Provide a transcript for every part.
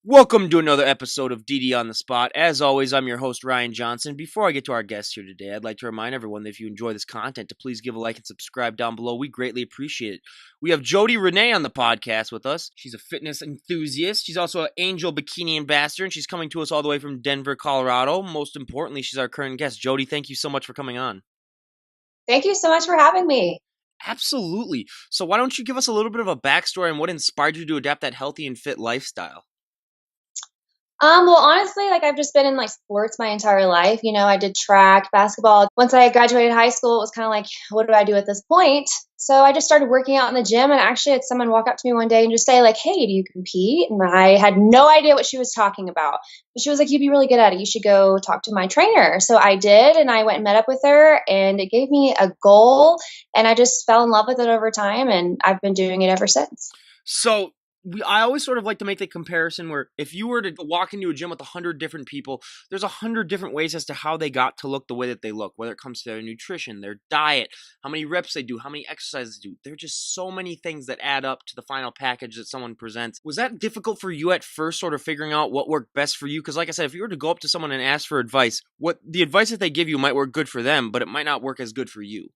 Welcome to another episode of DD on the Spot. As always, I'm your host, Ryan Johnson. Before I get to our guest here today, I'd like to remind everyone that if you enjoy this content, to please give a like and subscribe down below. We greatly appreciate it. We have Jody Renee on the podcast with us. She's a fitness enthusiast. She's also an Angel Bikini ambassador, and she's coming to us all the way from Denver, Colorado. Most importantly, she's our current guest. Jody, thank you so much for coming on. Thank you so much for having me. Absolutely. So why don't you give us a little bit of a backstory on what inspired you to adapt that healthy and fit lifestyle? Well, honestly, I've just been in sports my entire life. I did track, basketball. Once I graduated high school, it was kind of like, what do I do at this point? So I just started working out in the gym, and actually had someone walk up to me one day and just say hey, do you compete? And I had no idea what she was talking about. But she was like, you'd be really good at it. You should go talk to my trainer. So I did, and I went and met up with her, and it gave me a goal, and I just fell in love with it over time, and I've been doing it ever since. So I always sort of like to make the comparison where if you were to walk into a gym with 100 different people, there's 100 different ways as to how they got to look the way that they look, whether it comes to their nutrition, their diet, how many reps they do, how many exercises they do. There are just so many things that add up to the final package that someone presents. Was that difficult for you at first, sort of figuring out what worked best for you? Because like I said, if you were to go up to someone and ask for advice, what the advice that they give you might work good for them, but it might not work as good for you.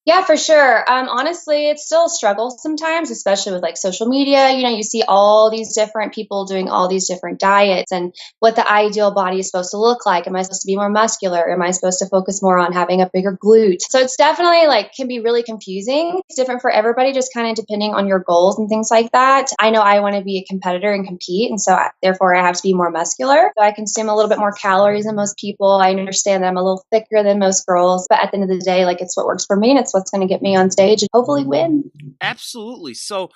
Yeah, for sure. Honestly, it's still a struggle sometimes, especially with social media. You see all these different people doing all these different diets and what the ideal body is supposed to look like. Am I supposed to be more muscular? Am I supposed to focus more on having a bigger glute? So it's definitely can be really confusing. It's different for everybody, just kind of depending on your goals and things like that. I know I want to be a competitor and compete. And so therefore I have to be more muscular. So I consume a little bit more calories than most people. I understand that I'm a little thicker than most girls, but at the end of the day, it's what works for me, and it's what's going to get me on stage and hopefully win. Absolutely. So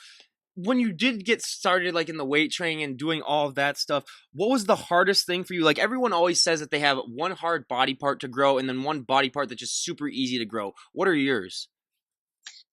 when you did get started in the weight training and doing all of that stuff, what was the hardest thing for you? Everyone always says that they have one hard body part to grow and then one body part that's just super easy to grow. What are yours?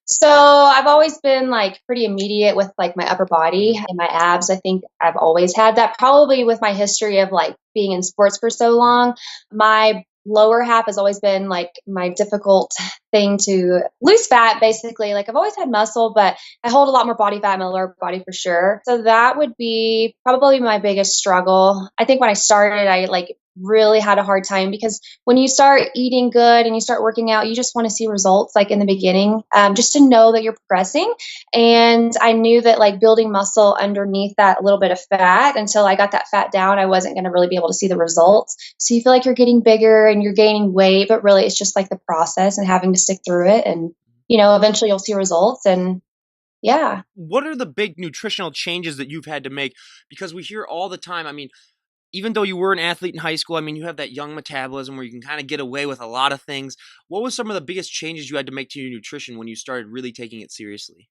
So I've always been pretty immediate with my upper body and my abs. I think I've always had that, probably with my history of being in sports for so long. My lower half has always been my difficult thing to lose fat, basically. I've always had muscle, but I hold a lot more body fat in my lower body for sure. So that would be probably my biggest struggle. I think when I started, I really had a hard time because when you start eating good and you start working out, you just want to see results in the beginning, just to know that you're progressing. And I knew that building muscle underneath that little bit of fat, until I got that fat down, I wasn't going to really be able to see the results. So you feel like you're getting bigger and you're gaining weight, but really it's just the process and having to stick through it. And, eventually you'll see results. And yeah. What are the big nutritional changes that you've had to make? Because we hear all the time, even though you were an athlete in high school, you have that young metabolism where you can kind of get away with a lot of things. What was some of the biggest changes you had to make to your nutrition when you started really taking it seriously?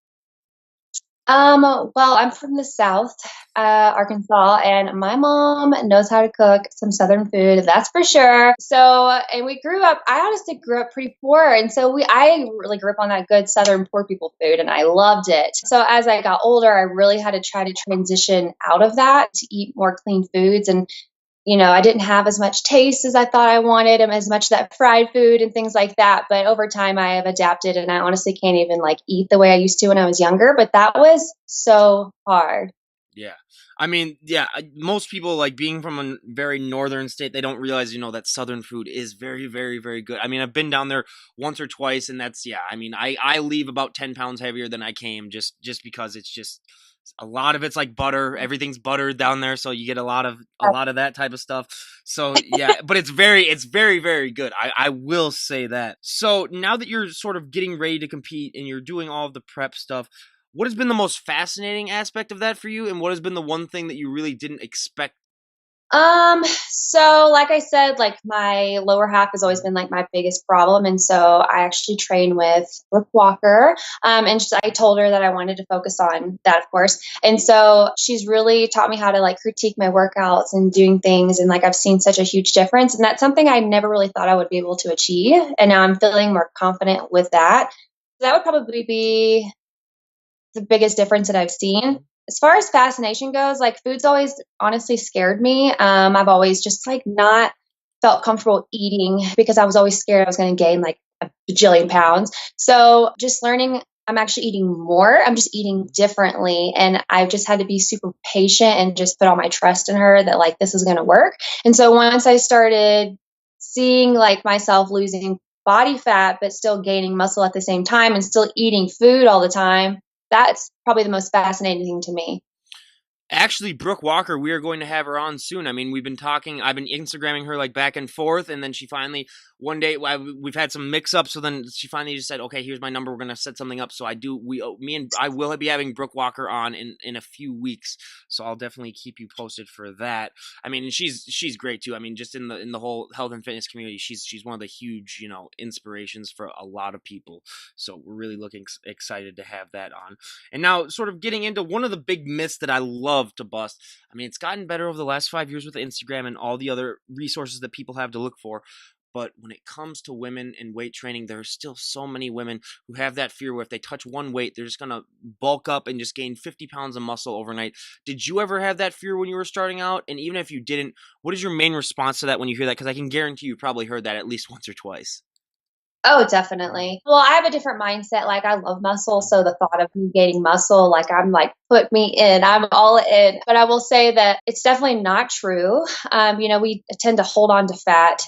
Well, I'm from the South, Arkansas, and my mom knows how to cook some Southern food, that's for sure. So, and I honestly grew up pretty poor. And so I really grew up on that good Southern poor people food, and I loved it. So as I got older, I really had to try to transition out of that to eat more clean foods. And I didn't have as much taste as I thought I wanted, and as much of that fried food and things like that. But over time, I have adapted, and I honestly can't even eat the way I used to when I was younger. But that was so hard. Yeah. Most people, being from a very northern state, they don't realize, that Southern food is very, very, very good. I've been down there once or twice, and that's, yeah, I leave about 10 pounds heavier than I came just because it's just a lot of it's like butter. Everything's buttered down there, so you get a lot of that type of stuff. So yeah, but it's very, very good. I will say that. So now that you're sort of getting ready to compete and you're doing all of the prep stuff, what has been the most fascinating aspect of that for you, and what has been the one thing that you really didn't expect? So like I said, my lower half has always been my biggest problem. And so I actually train with Brooke Walker. I told her that I wanted to focus on that, of course. And so she's really taught me how to critique my workouts and doing things. And I've seen such a huge difference. And that's something I never really thought I would be able to achieve. And now I'm feeling more confident with that. That would probably be the biggest difference that I've seen. As far as fascination goes, food's always honestly scared me. I've always just not felt comfortable eating because I was always scared I was going to gain a bajillion pounds. So just learning I'm actually eating more. I'm just eating differently. And I've just had to be super patient and just put all my trust in her that like this is going to work. And so once I started seeing like myself losing body fat, but still gaining muscle at the same time and still eating food all the time, that's probably the most fascinating thing to me. Actually, Brooke Walker, we are going to have her on soon. I mean, we've been talking, I've been Instagramming her like back and forth, and then she finally, one day, we've had some mix ups, so then she finally just said, okay, here's my number, we're going to set something up. So me and I will be having Brooke Walker on in a few weeks, so I'll definitely keep you posted for that. I mean, she's great too. I mean, just in the whole health and fitness community, she's one of the huge, inspirations for a lot of people. So we're really looking excited to have that on. And now, sort of getting into one of the big myths that I love to bust. I mean, it's gotten better over the last 5 years with Instagram and all the other resources that people have to look for. But when it comes to women and weight training, there are still so many women who have that fear where if they touch one weight, they're just going to bulk up and just gain 50 pounds of muscle overnight. Did you ever have that fear when you were starting out? And even if you didn't, what is your main response to that when you hear that? Because I can guarantee you probably heard that at least once or twice. Oh, definitely. Well, I have a different mindset. Like, I love muscle. So the thought of me gaining muscle, like, I'm like, put me in, I'm all in. But I will say that it's definitely not true. We tend to hold on to fat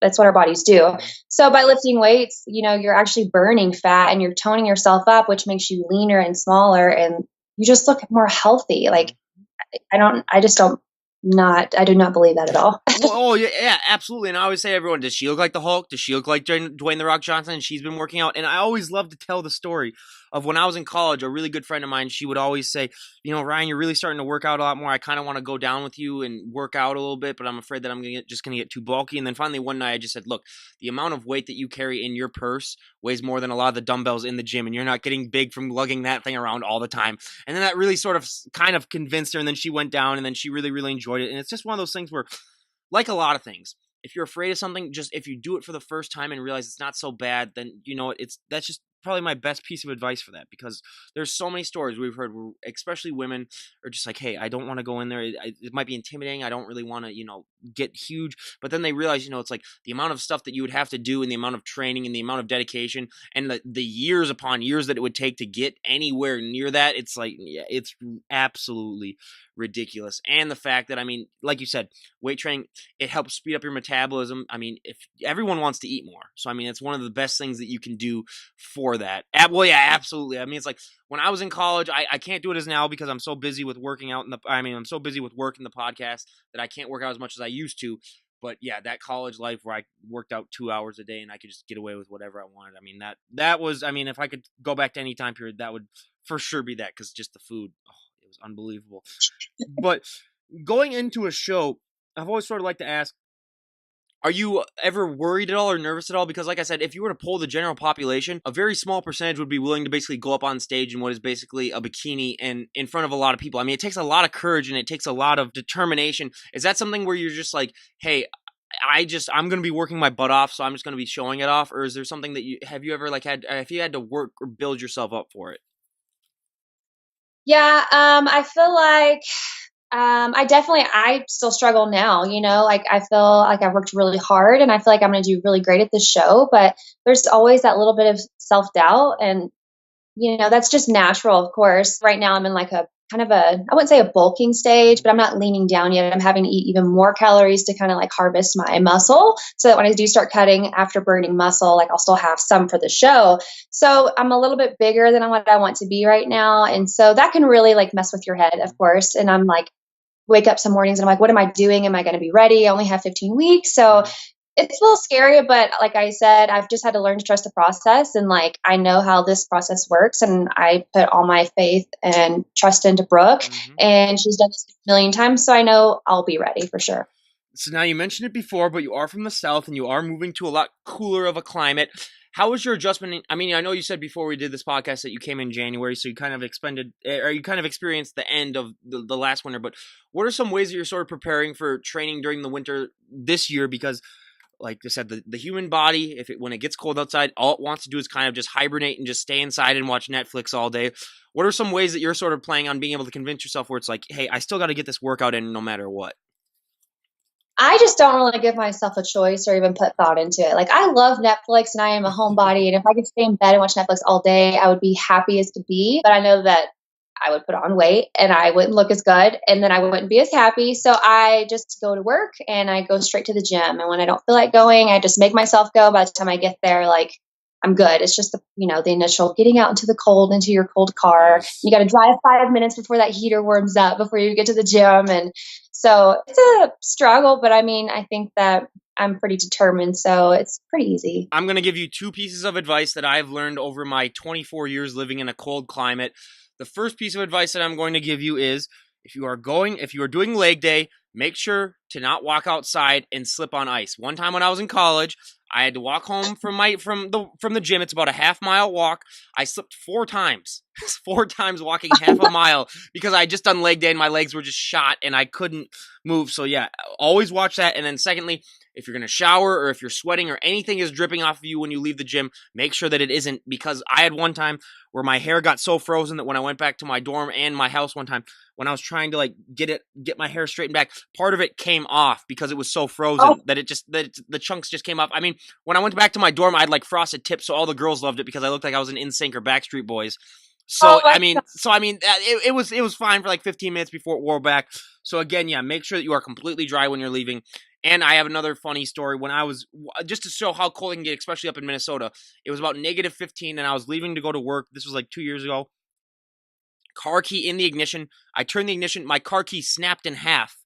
that's what our bodies do. So by lifting weights, you're actually burning fat and you're toning yourself up, which makes you leaner and smaller and you just look more healthy. Like, I just don't not, I do not believe that at all. Well, oh yeah, absolutely. And I always say to everyone, does she look like the Hulk? Does she look like Dwayne the Rock Johnson? And she's been working out. And I always love to tell the story of when I was in college. A really good friend of mine, she would always say, Ryan, you're really starting to work out a lot more. I kind of want to go down with you and work out a little bit, but I'm afraid that I'm just going to get too bulky. And then finally one night I just said, look, the amount of weight that you carry in your purse weighs more than a lot of the dumbbells in the gym, and you're not getting big from lugging that thing around all the time. And then that really sort of kind of convinced her, and then she went down, and then she really, really enjoyed it. And it's just one of those things where, like a lot of things, if you're afraid of something, just if you do it for the first time and realize it's not so bad, then that's just probably my best piece of advice for that, because there's so many stories we've heard where especially women are just like, hey, I don't want to go in there. It might be intimidating. I don't really want to, get huge. But then they realize, it's like the amount of stuff that you would have to do and the amount of training and the amount of dedication and the years upon years that it would take to get anywhere near that. It's like, yeah, it's absolutely ridiculous. And the fact that, I mean, like you said, weight training, it helps speed up your metabolism. I mean, if everyone wants to eat more. So, I mean, it's one of the best things that you can do for that. Well, yeah, absolutely. I mean, it's like when I was in college, I can't do it as now because I'm so busy with working out I'm so busy with work and the podcast that I can't work out as much as I used to. But yeah, that college life where I worked out 2 hours a day and I could just get away with whatever I wanted. I mean, that was, I mean, if I could go back to any time period, that would for sure be that, because just the food, oh, it was unbelievable. But going into a show, I've always sort of liked to ask, are you ever worried at all or nervous at all? Because like I said, if you were to poll the general population, a very small percentage would be willing to basically go up on stage in what is basically a bikini and in front of a lot of people. I mean, it takes a lot of courage and it takes a lot of determination. Is that something where you're just like, hey, I'm going to be working my butt off, so I'm just going to be showing it off? Or is there something that have you ever if you had to work or build yourself up for it? Yeah, I feel like I still struggle now, like I feel like I've worked really hard and I feel like I'm going to do really great at this show, but there's always that little bit of self doubt. And, that's just natural, of course. Right now I'm in like a kind of I wouldn't say a bulking stage, but I'm not leaning down yet. I'm having to eat even more calories to kind of like harvest my muscle so that when I do start cutting after burning muscle, like I'll still have some for the show. So I'm a little bit bigger than what I want to be right now. And so that can really like mess with your head, of course. And I'm like, wake up some mornings and I'm like, what am I doing? Am I going to be ready? I only have 15 weeks. So it's a little scary, but like I said, I've just had to learn to trust the process. And like, I know how this process works. And I put all my faith and trust into Brooke, and she's done this a million times. So I know I'll be ready for sure. So now you mentioned it before, but you are from the South and you are moving to a lot cooler of a climate. How was your adjustment? I mean, I know you said before we did this podcast that you came in January, so you kind of experienced the end of the last winter. But what are some ways that you're sort of preparing for training during the winter this year? Because, like I said, the human body, when it gets cold outside, all it wants to do is kind of just hibernate and just stay inside and watch Netflix all day. What are some ways that you're sort of planning on being able to convince yourself where it's like, hey, I still got to get this workout in no matter what? I just don't really give myself a choice or even put thought into it. Like, I love Netflix and I am a homebody. And if I could stay in bed and watch Netflix all day, I would be happy as could be. But I know that I would put on weight and I wouldn't look as good and then I wouldn't be as happy. So I just go to work and I go straight to the gym. And when I don't feel like going, I just make myself go. By the time I get there, like, I'm good. It's just the initial getting out into the cold, into your cold car. Yes. You got to drive 5 minutes before that heater warms up before you get to the gym. And so it's a struggle, but I mean, I think that I'm pretty determined. So it's pretty easy. I'm going to give you two pieces of advice that I've learned over my 24 years living in a cold climate. The first piece of advice that I'm going to give you is if you are doing leg day, make sure to not walk outside and slip on ice. One time when I was in college, I had to walk home from the gym. It's about a half-mile walk. I slipped 4 times. 4 times walking half a mile because I had just done leg day and my legs were just shot and I couldn't move. So yeah, always watch that. And then secondly, if you're going to shower or if you're sweating or anything is dripping off of you when you leave the gym, make sure that it isn't, because I had one time where my hair got so frozen that when I went back to my dorm and my house one time, when I was trying to like get my hair straightened back, part of it came off because it was so Oh, frozen that the chunks just came off. I mean, when I went back to my dorm, I had like frosted tips, so all the girls loved it because I looked like I was an NSYNC or Backstreet Boys. oh So my I mean, it was fine for like 15 minutes before it wore back. So again, yeah, make sure that you are completely dry when you're leaving. And I have another funny story. When I was just to show how cold it can get, especially up in Minnesota, it was about -15, and I was leaving to go to work. This was like 2 years ago. Car key in the ignition. I turned the ignition. My car key snapped in half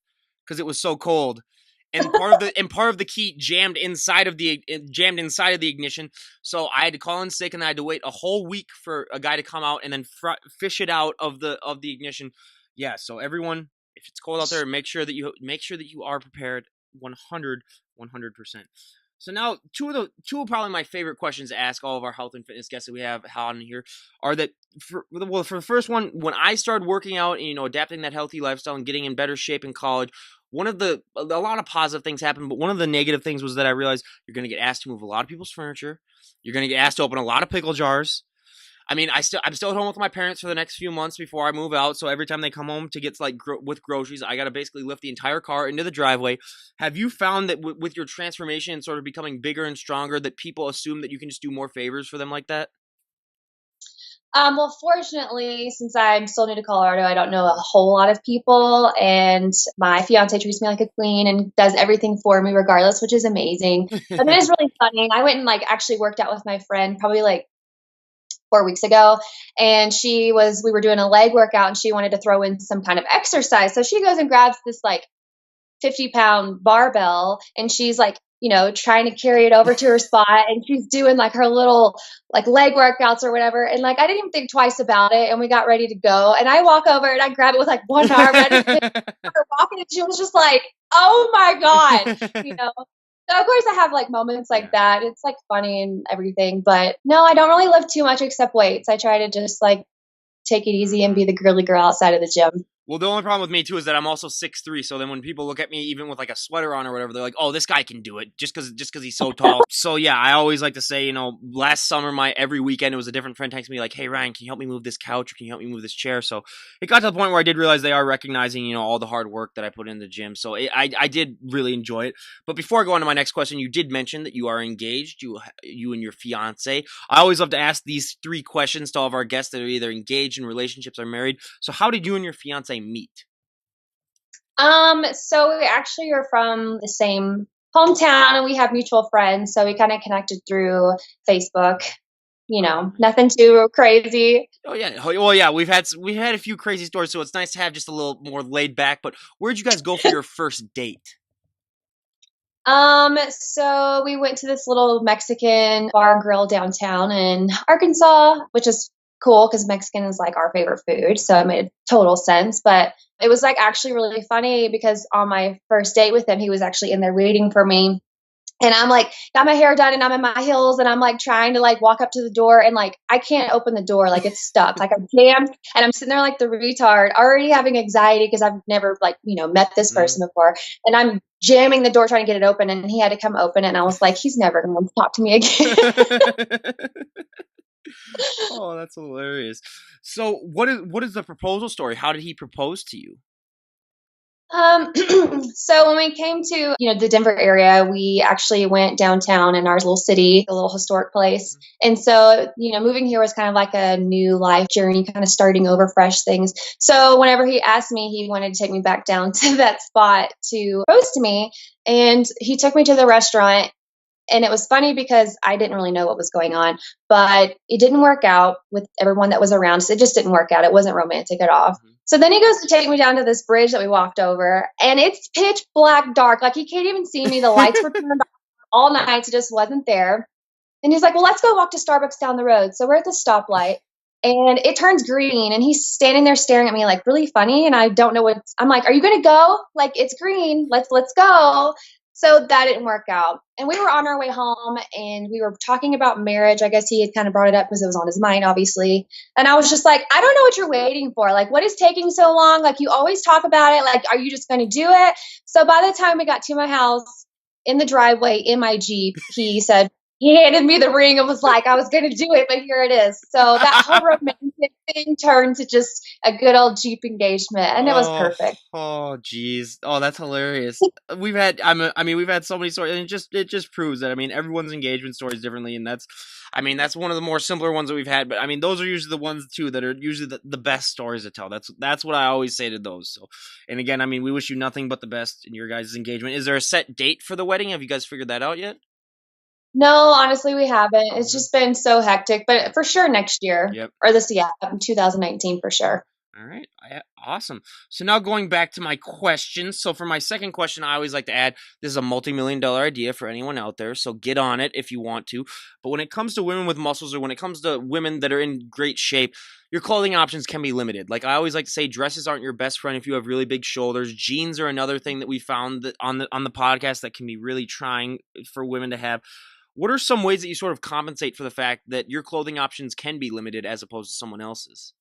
because it was so cold, and part of the key jammed inside of the ignition. So I had to call in sick, and I had to wait a whole week for a guy to come out and then fish it out of the ignition. Yeah. So everyone, if it's cold out there, make sure that you are prepared 100%. So now two of probably my favorite questions to ask all of our health and fitness guests that we have on here are that for the first one, when I started working out and adapting that healthy lifestyle and getting in better shape in college, a lot of positive things happened, but one of the negative things was that I realized you're going to get asked to move a lot of people's furniture. You're going to get asked to open a lot of pickle jars. I mean, I'm still at home with my parents for the next few months before I move out. So every time they come home to get like with groceries, I got to basically lift the entire car into the driveway. Have you found that with your transformation and sort of becoming bigger and stronger, that people assume that you can just do more favors for them like that? well, fortunately, since I'm still new to Colorado, I don't know a whole lot of people, and my fiance treats me like a queen and does everything for me regardless, which is amazing. But it is really funny. I went and like actually worked out with my friend probably like 4 weeks ago, and we were doing a leg workout, and she wanted to throw in some kind of exercise. So she goes and grabs this like 50-pound barbell, and she's like, trying to carry it over to her spot, and she's doing like her little like leg workouts or whatever. And like, I didn't even think twice about it. And we got ready to go, and I walk over and I grab it with like one arm. And I just her walking, and she was just like, "Oh my god," you know. So of course I have like moments like Yeah. that. It's like funny and everything, but no, I don't really lift too much except weights. I try to just like take it easy and Mhm. be the girly girl outside of the gym. Well, the only problem with me too is that I'm also 6'3", so then when people look at me even with like a sweater on or whatever, they're like, "Oh, this guy can do it," just because he's so tall. So yeah, I always like to say, last summer every weekend it was a different friend texting me like, "Hey Ryan, can you help me move this couch or can you help me move this chair?" So it got to the point where I did realize they are recognizing all the hard work that I put in the gym. So I did really enjoy it. But before I go on to my next question, you did mention that you are engaged, you and your fiance. I always love to ask these three questions to all of our guests that are either engaged in relationships or married. So how did you and your fiance meet? So we actually are from the same hometown and we have mutual friends. So we kind of connected through Facebook, nothing too crazy. Oh yeah, well yeah, we've had a few crazy stories, so it's nice to have just a little more laid back. But where'd you guys go for your first date? So we went to this little Mexican bar and grill downtown in Arkansas, which is cool because Mexican is like our favorite food. So it made total sense. But it was like actually really funny because on my first date with him, he was actually in there waiting for me. And I'm like, got my hair done and I'm in my heels and I'm like trying to like walk up to the door and like I can't open the door, like it's stuck. Like I'm jammed and I'm sitting there like the retard, already having anxiety because I've never like, met this Mm. person before. And I'm jamming the door trying to get it open and he had to come open it and I was like, he's never gonna talk to me again. Oh, that's hilarious. So what is the proposal story? How did he propose to you? So when we came to, the Denver area, we actually went downtown in our little city, a little historic place. And so, moving here was kind of like a new life journey, kind of starting over fresh things. So whenever he asked me, he wanted to take me back down to that spot to propose to me. And he took me to the restaurant, and it was funny because I didn't really know what was going on, but it didn't work out with everyone that was around. So it just didn't work out. It wasn't romantic at all. Mhm. So then he goes to take me down to this bridge that we walked over, and it's pitch black dark. Like, he can't even see me. The lights were turned off all night. So it just wasn't there. And he's like, well, let's go walk to Starbucks down the road. So we're at the stoplight, and it turns green, and he's standing there staring at me like really funny. And I don't know I'm like, are you going to go? Like, it's green. Let's go. So that didn't work out. And we were on our way home, and we were talking about marriage. I guess he had kind of brought it up because it was on his mind, obviously. And I was just like, I don't know what you're waiting for. Like, what is taking so long? Like, you always talk about it. Like, are you just going to do it? So by the time we got to my house, in the driveway in my Jeep, he handed me the ring and was like, I was going to do it, but here it is. So that whole romantic thing turned to just a good old Jeep engagement, and it was Oh, perfect. oh, geez. Oh, that's hilarious. We've had so many stories, and it just proves that. I mean, everyone's engagement story is differently, and that's one of the more simpler ones that we've had. But I mean, those are usually the ones too that are usually the best stories to tell. That's what I always say to those. So, and again, I mean, we wish you nothing but the best in your guys' engagement. Is there a set date for the wedding? Have you guys figured that out yet? No, honestly, we haven't. It's Mhm. just been so hectic, but for sure next year Yep. or this, yeah, 2019 for sure. All right. Awesome. So now going back to my questions. So for my second question, I always like to add this is a multi-million dollar idea for anyone out there. So get on it if you want to. But when it comes to women with muscles or when it comes to women that are in great shape, your clothing options can be limited. Like I always like to say, dresses aren't your best friend if you have really big shoulders. Jeans are another thing that we found that on the podcast that can be really trying for women to have. What are some ways that you sort of compensate for the fact that your clothing options can be limited as opposed to someone else's?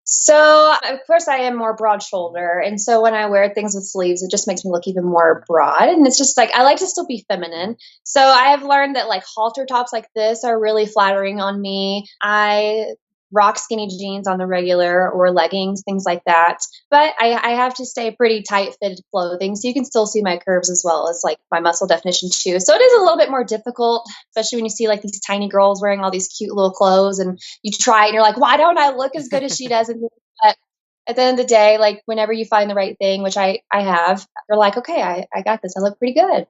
So, of course, I am more broad shoulder. And so when I wear things with sleeves, it just makes me look even more broad. And it's just like, I like to still be feminine. So I have learned that like halter tops like this are really flattering on me. I rock skinny jeans on the regular or leggings, things like that. But I have to stay pretty tight fitted clothing. So you can still see my curves as well as like my muscle definition too. So it is a little bit more difficult, especially when you see like these tiny girls wearing all these cute little clothes and you try it and you're like, why don't I look as good as she does? And but at the end of the day, like whenever you find the right thing, which I have, you're like, okay, I got this. I look pretty good.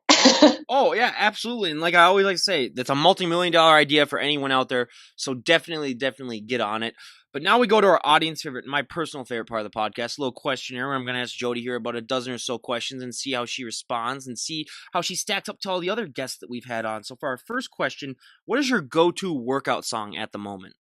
Oh yeah, absolutely. And like I always like to say, that's a multi-million dollar idea for anyone out there. So definitely get on it. But now we go to our audience favorite, my personal favorite part of the podcast, a little questionnaire where I'm going to ask Jody here about a dozen or so questions and see how she responds and see how she stacks up to all the other guests that we've had on. So for our first question, what is your go-to workout song at the moment?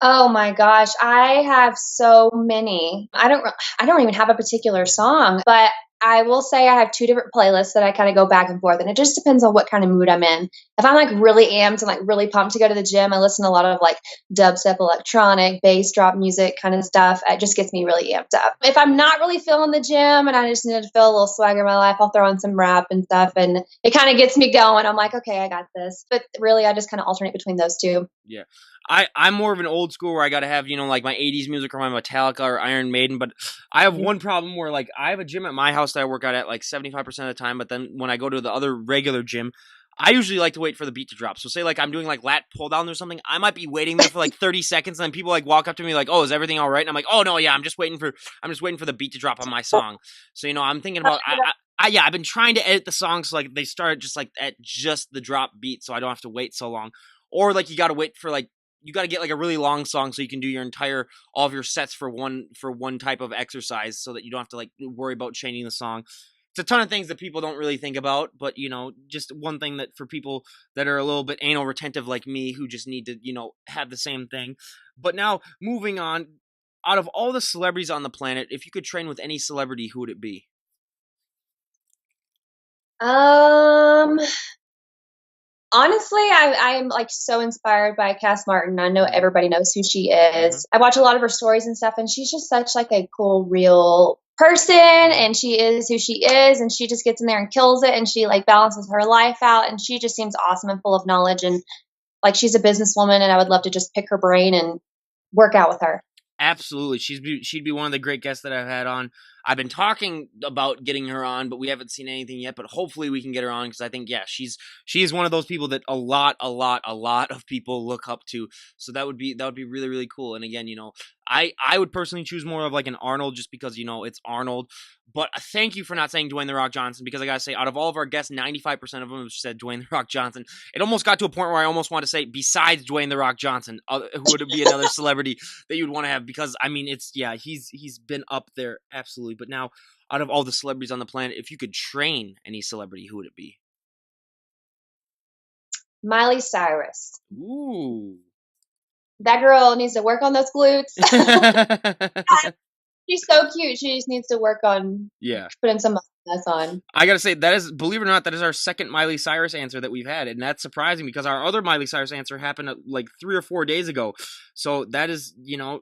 Oh my gosh, I have so many. I don't even have a particular song, but I will say I have two different playlists that I kind of go back and forth, and it just depends on what kind of mood I'm in. If I'm like really amped and like really pumped to go to the gym, I listen to a lot of like dubstep, electronic, bass drop music kind of stuff. It just gets me really amped up. If I'm not really feeling the gym and I just need to feel a little swagger in my life, I'll throw on some rap and stuff, and it kind of gets me going. I'm like, okay, I got this. But really, I just kind of alternate between those two. Yeah. I'm more of an old school where I gotta have, like my 80s music or my Metallica or Iron Maiden, but I have one problem where like I have a gym at my house that I work out at like 75% of the time, but then when I go to the other regular gym, I usually like to wait for the beat to drop. So say like I'm doing like lat pull down or something, I might be waiting there for like 30 seconds and then people like walk up to me like, "Oh, is everything all right?" And I'm like, "Oh no, yeah, I'm just waiting for the beat to drop on my song." So I'm thinking about yeah, I've been trying to edit the songs so like they start just like at just the drop beat so I don't have to wait so long. Or like you got to wait for like you got to get like a really long song so you can do your entire all of your sets for one type of exercise so that you don't have to like worry about changing the song. It's a ton of things that people don't really think about, but just one thing that for people that are a little bit anal retentive like me who just need to have the same thing. But now moving on, out of all the celebrities on the planet, if you could train with any celebrity, who would it be? Um, Honestly, I'm like so inspired by Cass Martin. I know Mm-hmm. everybody knows who she Mm-hmm. is. I watch a lot of her stories and stuff, and she's just such like a cool, real person, and she is who she is, and she just gets in there and kills it, and she like balances her life out, and she just seems awesome and full of knowledge, and like she's a businesswoman, and I would love to just pick her brain and work out with her. Absolutely, she'd be one of the great guests that I've had on. I've been talking about getting her on, but we haven't seen anything yet. But hopefully we can get her on because I think she is one of those people that a lot of people look up to. So that would be really really cool. And again, I would personally choose more of like an Arnold just because it's Arnold. But thank you for not saying Dwayne the Rock Johnson because I gotta say, out of all of our guests, 95% of them have said Dwayne the Rock Johnson. It almost got to a point where I almost want to say, besides Dwayne the Rock Johnson, who would it be another celebrity that you'd want to have? Because I mean, he's been up there absolutely. But now, out of all the celebrities on the planet, if you could train any celebrity, who would it be? Miley Cyrus. Ooh. That girl needs to work on those glutes. She's so cute. She just needs to work on Yeah. putting some muscle on. I gotta say, that is, believe it or not, that is our second Miley Cyrus answer that we've had, and that's surprising because our other Miley Cyrus answer happened like 3 or 4 days ago. So that is,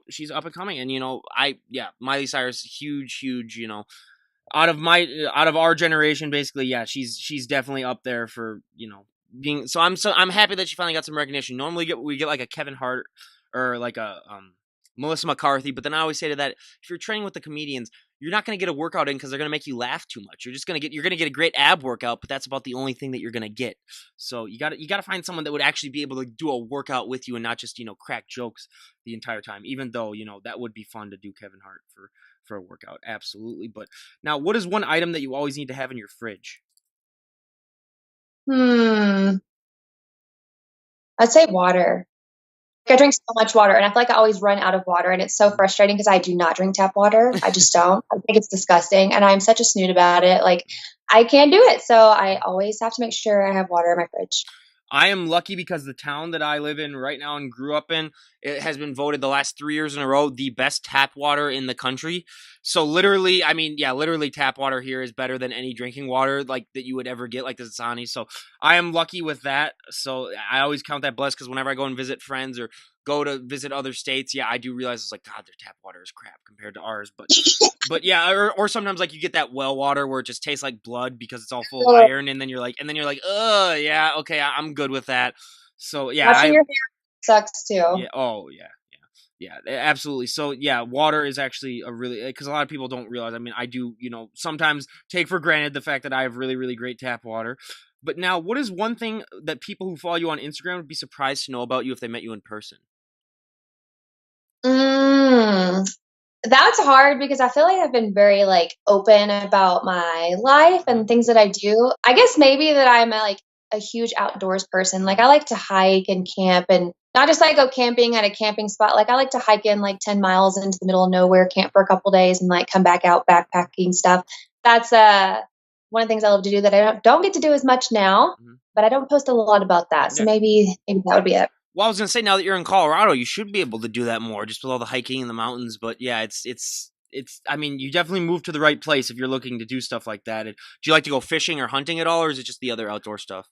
she's up and coming, and Miley Cyrus, huge, huge, out of our generation, basically, yeah, she's definitely up there for being. I'm happy that she finally got some recognition. Normally, we get like a Kevin Hart or like a Melissa McCarthy, but then I always say to that, if you're training with the comedians, you're not going to get a workout in because they're going to make you laugh too much. You're going to get a great ab workout, but that's about the only thing that you're going to get. So you got to find someone that would actually be able to do a workout with you and not just crack jokes the entire time. Even though that would be fun to do Kevin Hart for a workout, absolutely. But now, what is one item that you always need to have in your fridge? I'd say water. I drink so much water, and I feel like I always run out of water, and it's so frustrating because I do not drink tap water. I just don't. I think it's disgusting, and I'm such a snoot about it. Like, I can't do it, so I always have to make sure I have water in my fridge. I am lucky because the town that I live in right now and grew up in, it has been voted the last 3 years in a row the best tap water in the country. So literally, I mean, yeah, literally tap water here is better than any drinking water like that you would ever get, like the Dasani. So I am lucky with that. So I always count that blessed because whenever I go and visit friends or go to visit other states, yeah, I do realize it's like, God, their tap water is crap compared to ours. But yeah, or sometimes like you get that well water where it just tastes like blood because it's all full of iron, and then you're like, oh yeah, okay, I'm good with that. So yeah, Washing your hair sucks too. yeah, oh yeah, absolutely. So yeah, water is actually a really, because a lot of people don't realize. I mean, I do, sometimes take for granted the fact that I have really really great tap water. But now, what is one thing that people who follow you on Instagram would be surprised to know about you if they met you in person? Mm, that's hard because I feel like I've been very like open about my life Uh-huh. and things that I do. I guess maybe that I'm a huge outdoors person. Like I like to hike and camp and not just like go camping at a camping spot. Like I like to hike in like 10 miles into the middle of nowhere, camp for a couple days and like come back out backpacking stuff. That's one of the things I love to do that I don't get to do as much now, Mhm. but I don't post a lot about that. So Yeah. maybe that would be it. Well, I was gonna say, now that you're in Colorado, you should be able to do that more, just with all the hiking in the mountains. But yeah, it's. I mean, you definitely moved to the right place if you're looking to do stuff like that. Do you like to go fishing or hunting at all, or is it just the other outdoor stuff?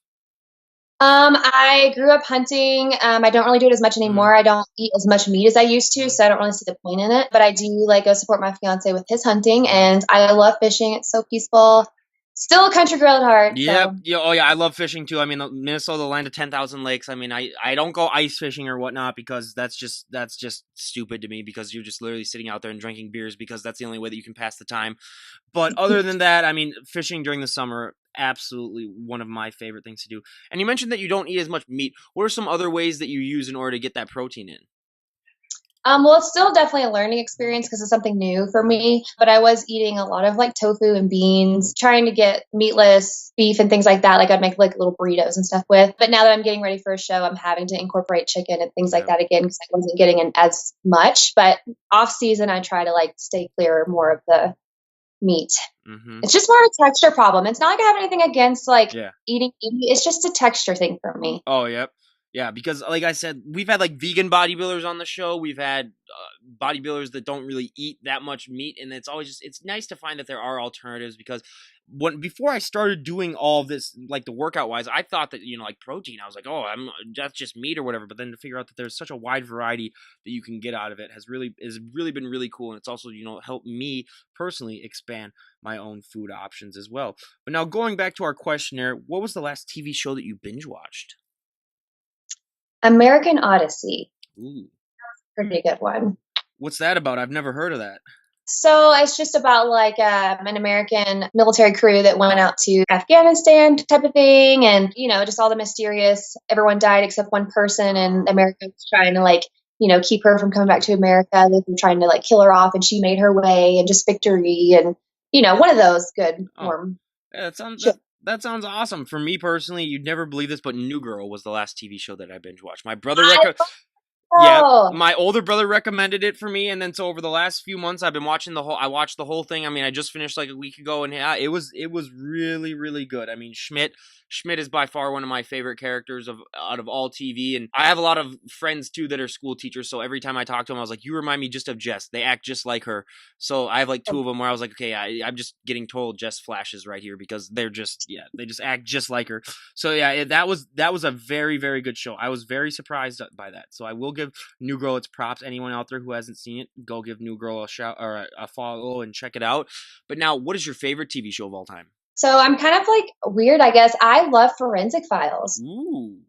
I grew up hunting. I don't really do it as much Mm. anymore. I don't eat as much meat as I used to, Mhm. so I don't really see the point in it. But I do like go support my fiance with his hunting, and I love fishing. It's so peaceful. Still a country girl at heart. Yep. So Yeah. Oh, yeah. I love fishing too. I mean, Minnesota, the land of 10,000 lakes. I mean, I don't go ice fishing or whatnot because that's just stupid to me because you're just literally sitting out there and drinking beers because that's the only way that you can pass the time. But other than that, I mean, fishing during the summer, absolutely one of my favorite things to do. And you mentioned that you don't eat as much meat. What are some other ways that you use in order to get that protein in? well, it's still definitely a learning experience because it's something new for me. But I was eating a lot of like tofu and beans, trying to get meatless beef and things like that. Like I'd make like little burritos and stuff with. But now that I'm getting ready for a show, I'm having to incorporate chicken and things like Yeah. that again because I wasn't getting in as much. But off season, I try to like stay clear more of the meat. Mm-hmm. It's just more of a texture problem. It's not like I have anything against like Yeah. eating meat. It's just a texture thing for me. Oh, yep. Yeah, because like I said, we've had like vegan bodybuilders on the show. We've had bodybuilders that don't really eat that much meat, and it's nice to find that there are alternatives because when before I started doing all of this, like the workout wise, I thought that like protein, I was like, oh, that's just meat or whatever. But then to figure out that there's such a wide variety that you can get out of it has really been really cool, and it's also helped me personally expand my own food options as well. But now going back to our questionnaire, what was the last TV show that you binge watched? American Odyssey, Ooh. pretty good one. What's that about? I've never heard of that. So it's just about like an American military crew that went Oh, out to Afghanistan type of thing, and just all the mysterious. Everyone died except one person, and oh, America was trying to like keep her from coming back to America. They were trying to like kill her off, and she made her way, and just victory, and one of those good oh. warm. Yeah, that sounds Shows. that sounds awesome. For me personally, you'd never believe this, but New Girl was the last TV show that I binge watched. My brother I Yeah, know. my older brother recommended it for me, and then so over the last few months, I've been watching the whole. I watched the whole thing. I mean, I just finished like a week ago, and yeah, it was really really good. I mean, Schmidt is by far one of my favorite characters of out of all TV, and I have a lot of friends too that are school teachers. So every time I talk to them, I was like, "You remind me just of Jess. They act just like her." So I have like two of them where I was like, "Okay, I'm just getting told Jess flashes right here because they just act just like her." So yeah, that was a very very good show. I was very surprised by that. So I will give New Girl its props. Anyone out there who hasn't seen it, go give New Girl a shout or a follow and check it out. But now, what is your favorite TV show of all time? So I'm kind of like weird, I guess. I love Forensic Files. Ooh.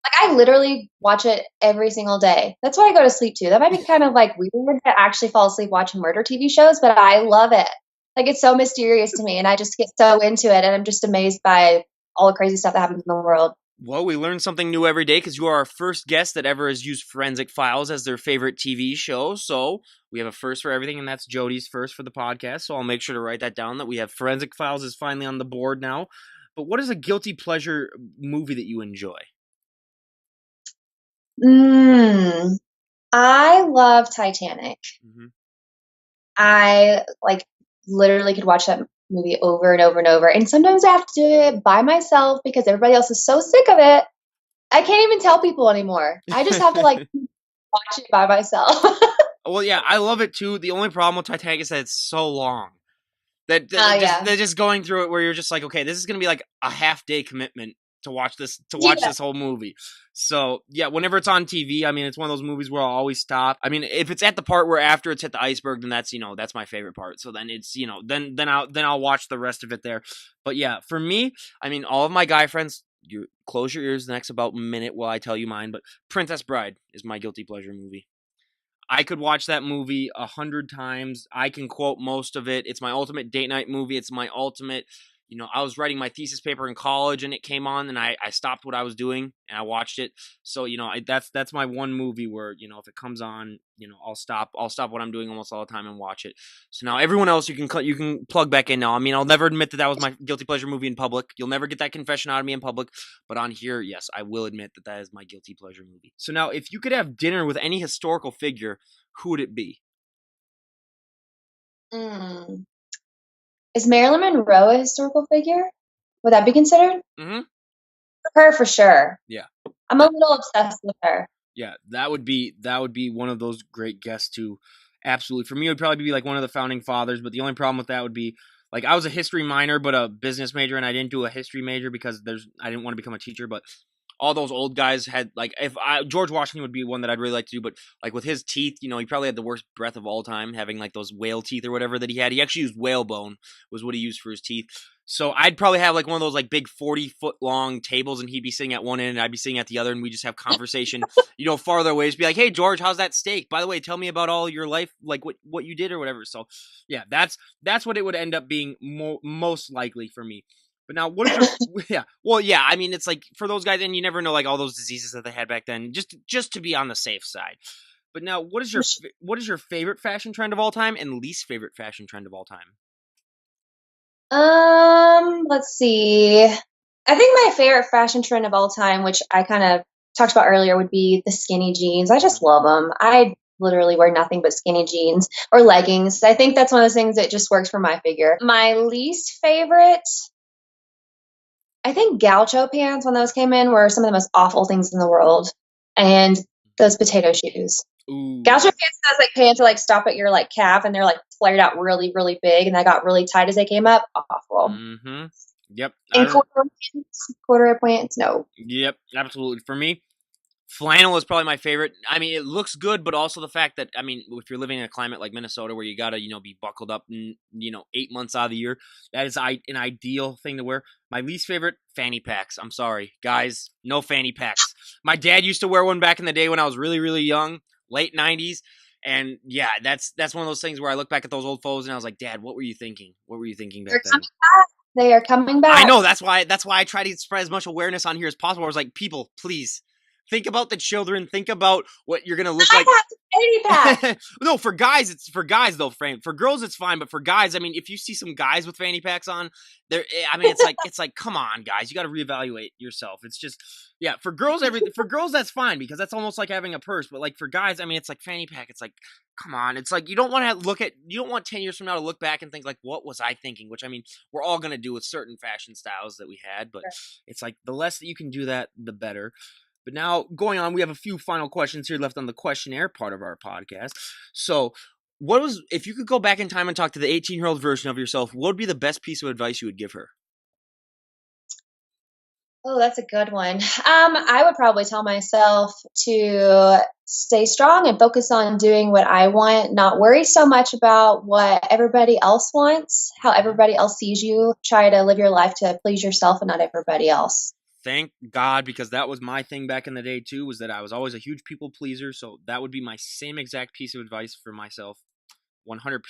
Like I literally watch it every single day. That's what I go to sleep to. That might be kind of like weird to actually fall asleep watching murder TV shows, but I love it. Like it's so mysterious to me, and I just get so into it, and I'm just amazed by all the crazy stuff that happens in the world. Well, we learn something new every day because you are our first guest that ever has used Forensic Files as their favorite TV show. So we have a first for everything, and that's Jody's first for the podcast. So I'll make sure to write that down that we have Forensic Files is finally on the board now. But what is a guilty pleasure movie that you enjoy? Mm, I love Titanic. Mm-hmm. I like literally could watch that movie over and over and over. And sometimes I have to do it by myself because everybody else is so sick of it. I can't even tell people anymore. I just have to like watch it by myself. Well, yeah, I love it too. The only problem with Titanic is that it's so long. That Oh just yeah. they're just going through it where you're just like, okay, this is gonna be like a half day commitment to watch Yeah. this whole movie. So yeah, whenever it's on TV, I mean, it's one of those movies where I'll always stop. I mean, if it's at the part where after it's hit the iceberg, then that's my favorite part. So then it's then I'll watch the rest of it there. But yeah, for me, I mean, all of my guy friends. You close your ears the next about minute while I tell you mine. But Princess Bride is my guilty pleasure movie. I could watch that movie 100 times. I can quote most of it. It's my ultimate date night movie. It's my ultimate. I was writing my thesis paper in college and it came on, and I stopped what I was doing and I watched it. So that's my one movie where if it comes on, I'll stop what I'm doing almost all the time and watch it. So now everyone else you can plug back in now. I mean, I'll never admit that was my guilty pleasure movie in public. You'll never get that confession out of me in public. But on here, yes, I will admit that is my guilty pleasure movie. So now, if you could have dinner with any historical figure, who would it be? Mm. Is Marilyn Monroe a historical figure? Would that be considered? Mm-hmm. Her for sure. Yeah. I'm a That little obsessed with her. yeah, that would be one of those great guests too. Absolutely. For me, it would probably be like one of the founding fathers. But the only problem with that would be like I was a history minor, but a business major, and I didn't do a history major because I didn't want to become a teacher. But all those old guys had like George Washington would be one that I'd really like to do, but like with his teeth, he probably had the worst breath of all time, having like those whale teeth or whatever that he had. He actually used whalebone was what he used for his teeth. So I'd probably have like one of those like big 40-foot long tables, and he'd be sitting at one end and I'd be sitting at the other, and we just have conversation, farther away. Just be like, hey George, how's that steak? By the way, tell me about all your life, like what you did or whatever. So yeah, that's what it would end up being most likely for me. But now, what is your yeah? Well, yeah. I mean, it's like for those guys, and you never know, like all those diseases that they had back then, just to be on the safe side. But now, what is your favorite fashion trend of all time and least favorite fashion trend of all time? Let's see. I think my favorite fashion trend of all time, which I kind of talked about earlier, would be the skinny jeans. I just love them. I literally wear nothing but skinny jeans or leggings. I think that's one of those things that just works for my figure. My least favorite, I think gaucho pants when those came in were some of the most awful things in the world. And those potato shoes. Ooh. Gaucho pants has like pants that like stop at your like calf and they're like flared out really, really big and they got really tight as they came up. Awful. Mm-hmm. Yep. And corduroy pants, no. Yep. Absolutely. For me, flannel is probably my favorite. I mean, it looks good, but also the fact that if you're living in a climate like Minnesota where you gotta be buckled up, 8 months out of the year, that is an ideal thing to wear. My least favorite, fanny packs. I'm sorry, guys, no fanny packs. My dad used to wear one back in the day when I was really really young, late '90s. And yeah, that's one of those things where I look back at those old photos and I was like, Dad, what were you thinking? What were you thinking They're back coming then? back. They are coming I back. know that's why I try to spread as much awareness on here as possible. I was like, people, please think about the children. Think about what you're gonna look I like. have a fanny pack. No, for guys, it's for guys though, Frame. For girls, it's fine, but for guys, I mean, if you see some guys with fanny packs on, there, I mean, it's like, come on, guys, you got to reevaluate yourself. It's just, yeah, for girls, for girls, that's fine because that's almost like having a purse. But like for guys, I mean, it's like fanny pack. It's like, come on, it's like you don't want to you don't want 10 years from now to look back and think like, what was I thinking? Which I mean, we're all gonna do with certain fashion styles that we had, but it's like the less that you can do that, the better. But now, going on, we have a few final questions here left on the questionnaire part of our podcast. So, if you could go back in time and talk to the 18-year-old version of yourself, what would be the best piece of advice you would give her? Oh, that's a good one. I would probably tell myself to stay strong and focus on doing what I want, not worry so much about what everybody else wants, how everybody else sees you. Try to live your life to please yourself and not everybody else. Thank God, because that was my thing back in the day too, was that I was always a huge people pleaser. So that would be my same exact piece of advice for myself, 100%.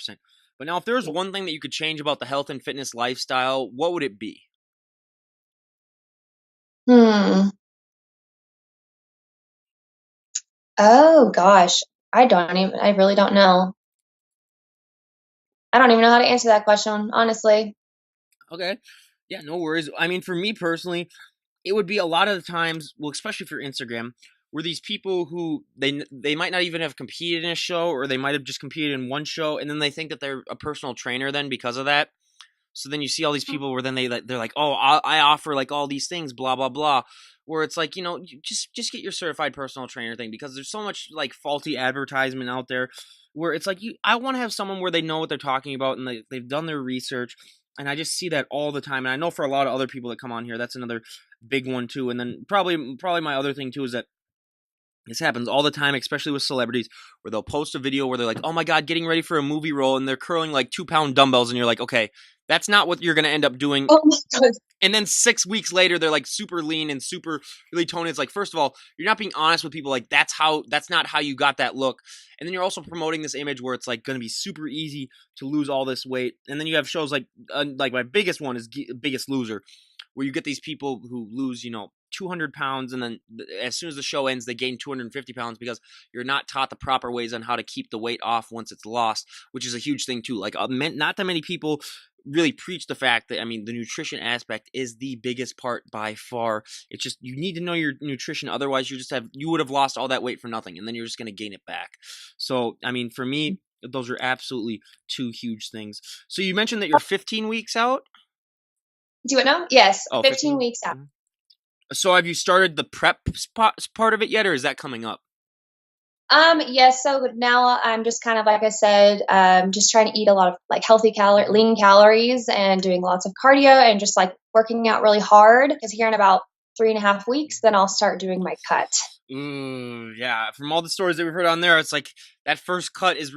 But now, if there's one thing that you could change about the health and fitness lifestyle, what would it be? Hmm. Oh gosh, I really don't know. I don't even know how to answer that question, honestly. Okay. Yeah, no worries. I mean, for me personally, it would be a lot of the times, well, especially for Instagram, where these people who they might not even have competed in a show, or they might have just competed in one show, and then they think that they're a personal trainer then because of that. So then you see all these people where then they're like, oh, I offer like all these things, blah blah blah. Where it's like, you just get your certified personal trainer thing, because there's so much like faulty advertisement out there. Where it's like, I want to have someone where they know what they're talking about and they've done their research. And I just see that all the time. And I know for a lot of other people that come on here, that's another big one too. And then probably my other thing too is that this happens all the time, especially with celebrities, where they'll post a video where they're like, oh my God, getting ready for a movie role, and they're curling like 2-pound dumbbells. And you're like, okay, that's not what you're going to end up doing. Oh my god. And then 6 weeks later, they're like super lean and super really toned. It's like, first of all, you're not being honest with people. Like, that's not how you got that look. And then you're also promoting this image where it's like going to be super easy to lose all this weight. And then you have shows like my biggest one is Biggest Loser, where you get these people who lose, 200 pounds, and then as soon as the show ends, they gain 250 pounds because you're not taught the proper ways on how to keep the weight off once it's lost, which is a huge thing too. Like, not that many people really preach the fact that, I mean, the nutrition aspect is the biggest part by far. It's just, you need to know your nutrition, otherwise you would have lost all that weight for nothing, and then you're just going to gain it back. So, I mean, for me, those are absolutely two huge things. So you mentioned that you're 15 weeks out. Do it now? Yes, Oh, 15 15. weeks out. So have you started the prep part of it yet, or is that coming up? Yes, so now I'm just kind of, like I said, just trying to eat a lot of like healthy lean calories and doing lots of cardio and just like working out really hard, because here in about 3.5 weeks, then I'll start doing my cut. Ooh, yeah. From all the stories that we've heard on there, it's like that first cut is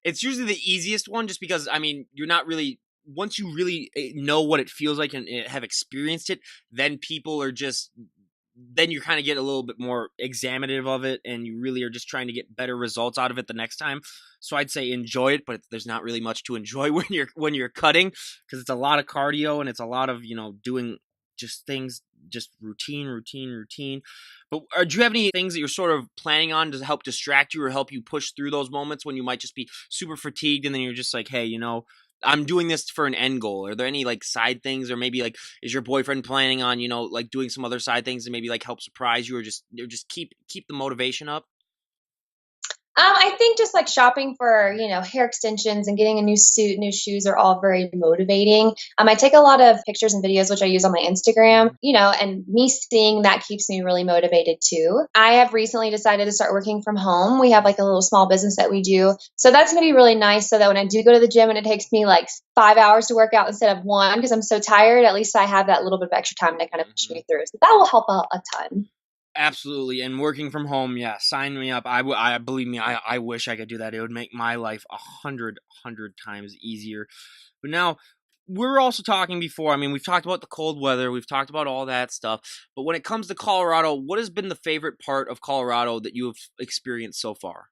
it's usually the easiest one, just because, I mean, you're not really, once you really know what it feels like and have experienced it, then people are just, then you kind of get a little bit more examinative of it, and you really are just trying to get better results out of it the next time. So I'd say enjoy it, but there's not really much to enjoy when you're cutting, because it's a lot of cardio and it's a lot of, doing just things, just routine. But do you have any things that you're sort of planning on to help distract you or help you push through those moments when you might just be super fatigued, and then you're just like, hey, I'm doing this for an end goal? Are there any like side things, or maybe like, is your boyfriend planning on, like doing some other side things and maybe like help surprise you, or just keep the motivation up? I think just like shopping for, hair extensions and getting a new suit, new shoes are all very motivating. I take a lot of pictures and videos, which I use on my Instagram, and me seeing that keeps me really motivated too. I have recently decided to start working from home. We have like a little small business that we do. So that's going to be really nice, so that when I do go to the gym and it takes me like 5 hours to work out instead of one, because I'm so tired, at least I have that little bit of extra time to kind of push me through. So that will help out a ton. Absolutely. And working from home, yeah, sign me up. I believe me, I wish I could do that. It would make my life 100 times easier. But now, we're also talking before. I mean, we've talked about the cold weather, we've talked about all that stuff. But when it comes to Colorado, what has been the favorite part of Colorado that you have experienced so far?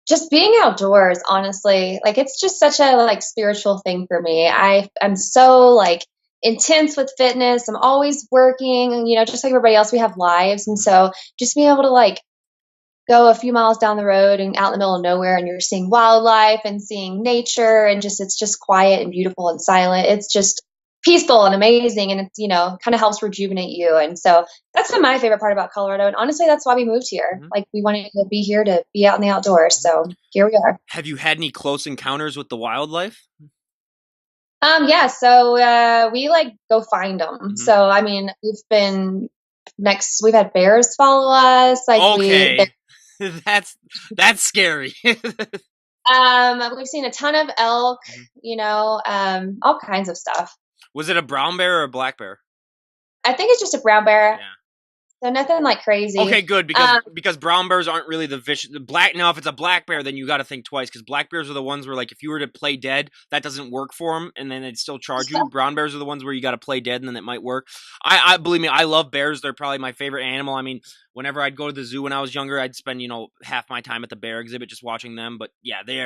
Just being outdoors, honestly, like it's just such a like spiritual thing for me. I'm so like intense with fitness. I'm always working, just like everybody else, we have lives. And Mhm. so just being able to like go a few miles down the road and out in the middle of nowhere and you're seeing wildlife and seeing nature and just it's just quiet and beautiful and silent. It's just peaceful and amazing and it's kind of helps rejuvenate you. And so that's been my favorite part about Colorado. And honestly, that's why we moved here. Mhm. Like we wanted to be here to be out in the outdoors. Mhm. So here we are. Have you had any close encounters with the wildlife? Yeah, so we like go find them. Mhm. So I mean, we've had bears follow us. Okay. That's scary. We've seen a ton of elk, Mhm. all kinds of stuff. Was it a brown bear or a black bear? I think it's just a brown bear, Yeah. so nothing like Okay, crazy. good because Um, brown bears aren't really the vicious. The black now, if it's a black bear, then you got to think twice because black bears are the ones where like if you were to play dead, that doesn't work for them, and then they'd still charge you. Brown bears are the ones where you got to play dead, and then it might work. I believe me, I love bears. They're probably my favorite animal. I mean, whenever I'd go to the zoo when I was younger, I'd spend half my time at the bear exhibit just watching them. But yeah, they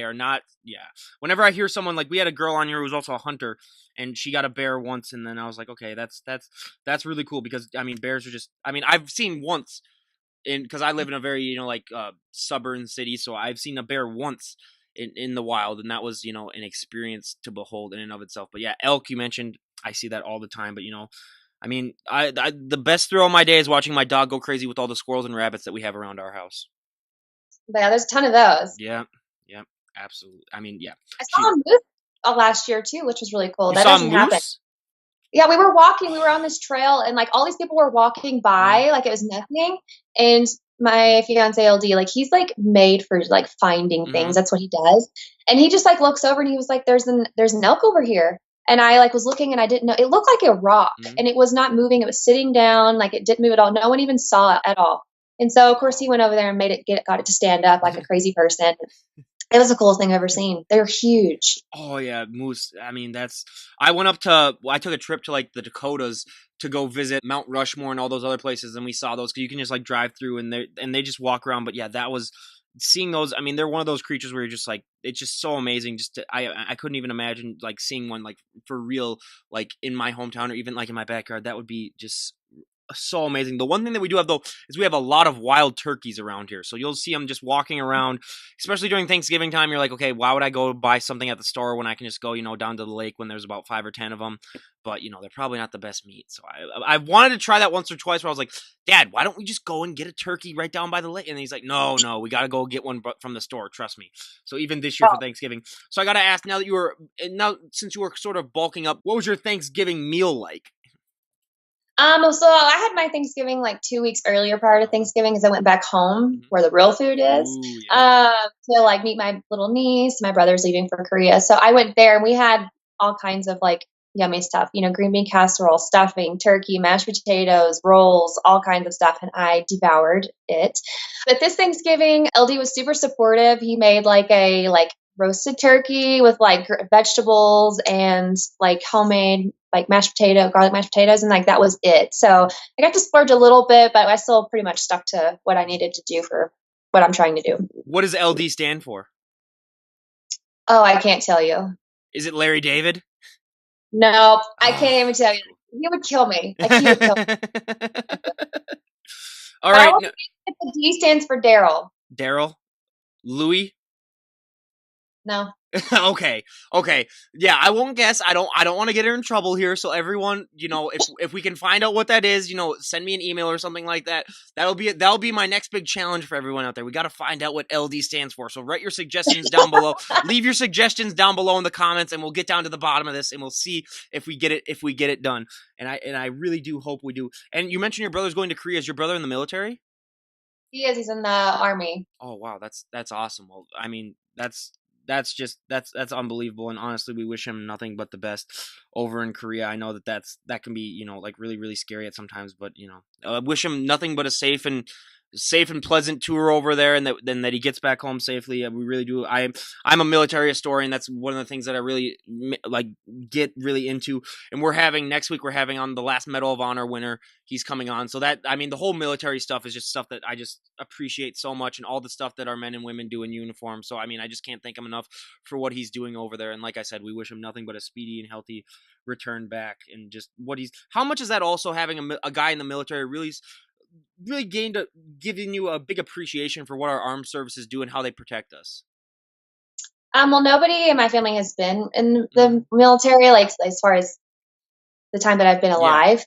are not. Yeah, whenever I hear someone like we had a girl on here who was also a hunter, and she got a bear once, and then I was like, okay, that's really cool because I mean bears are just I mean I've seen once in because I live in a very suburban city, so I've seen a bear once in the wild, and that was an experience to behold in and of itself. But yeah, elk you mentioned, I see that all the time. But I mean, I the best thrill of my day is watching my dog go crazy with all the squirrels and rabbits that we have around our house. but yeah, there's a ton of those. Yeah, yeah, absolutely. I mean, yeah, I she. saw a moose last year too, which was really cool. You That saw a doesn't happen. moose? Yeah, we were walking, we were on this trail, and like all these people were walking Yeah. by, like it was nothing. And my fiance LD, like he's like made for like finding Mm-hmm. things. That's what he does. And he just like looks over and he was like, there's an elk over here. And I like was looking and I didn't know it looked like a rock Mm-hmm. and it was not moving. It was sitting down, like it didn't move at all. No one even saw it at all. And so of course he went over there and got it to stand up like a crazy person. It was the coolest thing I've ever seen. They're huge. Oh yeah, moose. I mean, I went up to. I took a trip to like the Dakotas to go visit Mount Rushmore and all those other places, and we saw those because you can just like drive through and they just walk around. But yeah, that was seeing those. I mean, they're one of those creatures where you're just like it's just so amazing. I couldn't even imagine like seeing one like for real like in my hometown or even like in my backyard. That would be just so amazing. The one thing that we do have though is we have a lot of wild turkeys around here. So you'll see them just walking around, especially during Thanksgiving time. You're like, okay, why would I go buy something at the store when I can just go, down to the lake when there's about 5 or 10 of them? But they're probably not the best meat. So I wanted to try that once or twice where I was like, Dad, why don't we just go and get a turkey right down by the lake? And he's like, no, no, we got to go get one from the store. Trust me. So even this year for Thanksgiving. So I got to ask now since you were sort of bulking up, what was your Thanksgiving meal like? So I had my Thanksgiving like 2 weeks earlier prior to Uh-huh. Thanksgiving because I went back home Mhm. where the real food is. Ooh, yep. To like meet my little niece. My brother's leaving for Korea, so I went there and we had all kinds of like yummy stuff. Green bean casserole, stuffing, turkey, mashed potatoes, rolls, all kinds of stuff, and I devoured it. But this Thanksgiving, LD was super supportive. He made like a roasted turkey with like vegetables and like homemade like garlic mashed potatoes, and like that was it. So I got to splurge a little bit, but I still pretty much stuck to what I needed to do for what I'm trying to do. What does LD stand for? Oh, I can't tell you. Is it Larry David? No, I can't Oh, even tell that's you. cool. He would kill me. Like he would kill me. All But I right, will think that the D stands for Daryl. Daryl, Louis. No. Okay, okay, yeah. I won't guess. I don't want to get her in trouble here. So everyone, if we can find out what that is, send me an email or something like that. That'll be my next big challenge for everyone out there. We got to find out what LD stands for. So write your suggestions down below. Leave your suggestions down below in the comments, and we'll get down to the bottom of this, and we'll see if we get it done. And I really do hope we do. And you mentioned your brother's going to Korea. Is your brother in the military? He is. He's in the army. Oh wow, that's awesome. Well, I mean, that's unbelievable, and honestly, we wish him nothing but the best over in Korea. I know that can be like really really scary at sometimes, but I wish him nothing but a safe and safe and pleasant tour over there, and that he gets back home safely. We really do. I'm a military historian. That's one of the things that I really like get really into. And we're having next week. We're having on the last Medal of Honor winner. He's coming on. So that, I mean, the whole military stuff is just stuff that I just appreciate so much, and all the stuff that our men and women do in uniform. So I mean, I just can't thank him enough for what he's doing over there. And like I said, we wish him nothing but a speedy and healthy return back, and just what he's. How much is that also having a guy in the military really gained giving you a big appreciation for what our armed services do and how they protect us? Well, nobody in my family has been in Mm-hmm. the military, like as far as the time that I've been Yeah. alive.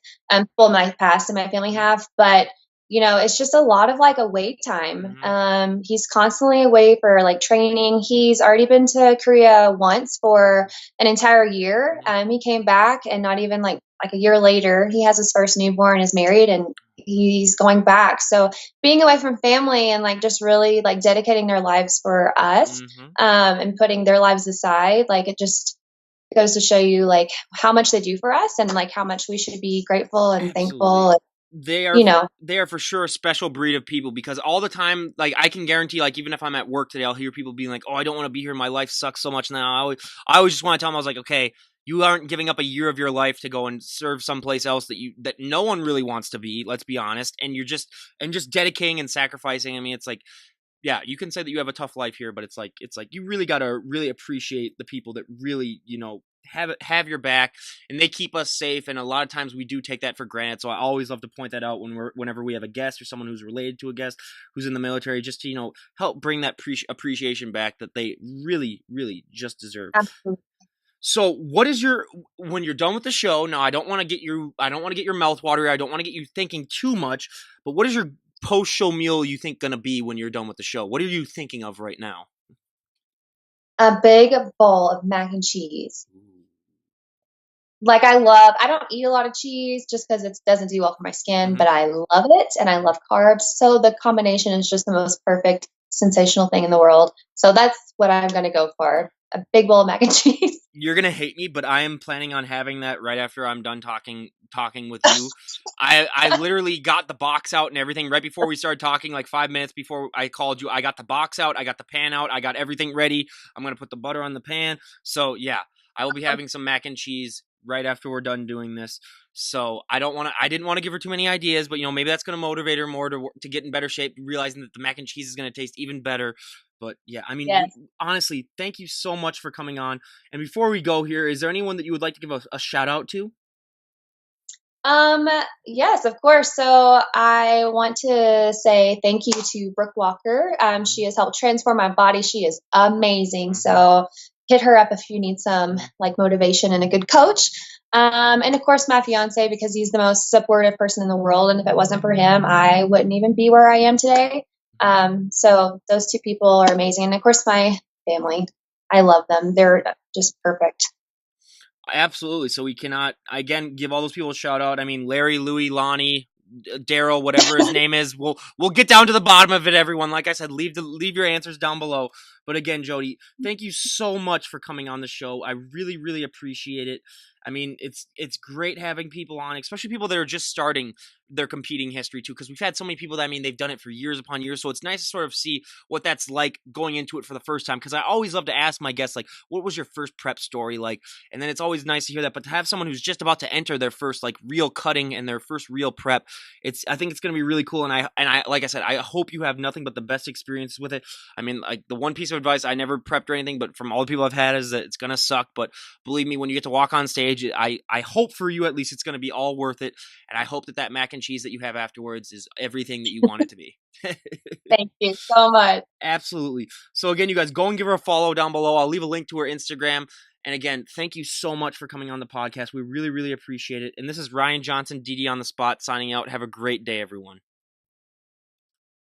Well, my past and my family have, but it's just a lot of like away time. Mm-hmm. He's constantly away for like training. He's already been to Korea once for an entire year. Mm-hmm. He came back, and not even like a year later, he has his first newborn, is married, and he's going back. So being away from family and like just really like dedicating their lives for us, Mm-hmm. and putting their lives aside, like it just goes to show you like how much they do for us, and like how much we should be grateful and thankful. Absolutely. And, They are you know, they are for sure a special breed of people, because all the time, like I can guarantee, like even if I'm at work today, I'll hear people being like, "Oh, I don't want to be here. My life sucks so much now." I always just want to tell them, I was like, "Okay, you aren't giving up a year of your life to go and serve someplace else that no one really wants to be. Let's be honest, and just dedicating and sacrificing. I mean, it's like, yeah, you can say that you have a tough life here, but it's like you really got to really appreciate the people that really, have your back, and they keep us safe. And a lot of times we do take that for granted. So I always love to point that out whenever we have a guest or someone who's related to a guest who's in the military, just to help bring that appreciation back that they really, really just deserve. absolutely. So, what is your when you're done with the show? Now, I don't want to get your mouth watery. I don't want to get you thinking too much. But what is your post-show meal you think gonna be when you're done with the show? What are you thinking of right now? A big bowl of mac and cheese. Ooh. Like I don't eat a lot of cheese just because it doesn't do well for my skin, Mhm, but I love it, and I mhm. love carbs. So the combination is just the most perfect, sensational thing in the world. So that's what I'm going to go for: a big bowl of mac and cheese. You're gonna hate me, but I am planning on having that right after I'm done talking with you. I literally got the box out and everything right before we started talking, like 5 minutes before I called you. I got the box out, I got the pan out, I got everything ready. I'm gonna put the butter on the pan. So yeah, I will be having some mac and cheese right after we're done doing this. So I didn't want to give her too many ideas, but maybe that's gonna motivate her more to get in better shape, realizing that the mac and cheese is gonna taste even better. But yeah, I mean, Yes. honestly, thank you so much for coming on. And before we go here, is there anyone that you would like to give a shout out to? Um, yes, of course. So I want to say thank you to Brooke Walker. She Mhm, has helped transform my body. She is amazing. mhm, So hit her up if you need some mhm, like motivation and a good coach. And of course, my fiance, because he's the most supportive person in the world. And if it wasn't for him, I wouldn't even be where I am today. mhm. So those two people are amazing. And of course, my family. I love them. They're just perfect. Absolutely. So we cannot again give all those people a shout out. I mean, Larry, Louie, Lonnie, Daryl, whatever his name is. We'll get down to the bottom of it, everyone. Like I said, leave your answers down below. But again, Jody, thank you so much for coming on the show. I really, really appreciate it. I mean, it's great having people on, especially people that are just starting their competing history too, because we've had so many people that, I mean, they've done it for years upon years. So it's nice to sort of see what that's like going into it for the first time. Because I always love to ask my guests, like, what was your first prep story like? And then it's always nice to hear that. But to have someone who's just about to enter their first like real cutting and their first real prep, I think it's going to be really cool. And I like I said, I hope you have nothing but the best experiences with it. I mean, like the one piece of advice, I never prepped or anything, but from all the people I've had, is that it's going to suck. But believe me, when you get to walk on stage, I hope for you at least it's going to be all worth it. And I hope that mac and cheese that you have afterwards is everything that you want it to be. Thank you so much. Absolutely. So again, you guys go and give her a follow down below. I'll leave a link to her Instagram. And again, thank you so much for coming on the podcast. We really, really appreciate it. And this is Ryan Johnson, DD on the spot, signing out. Have a great day, everyone.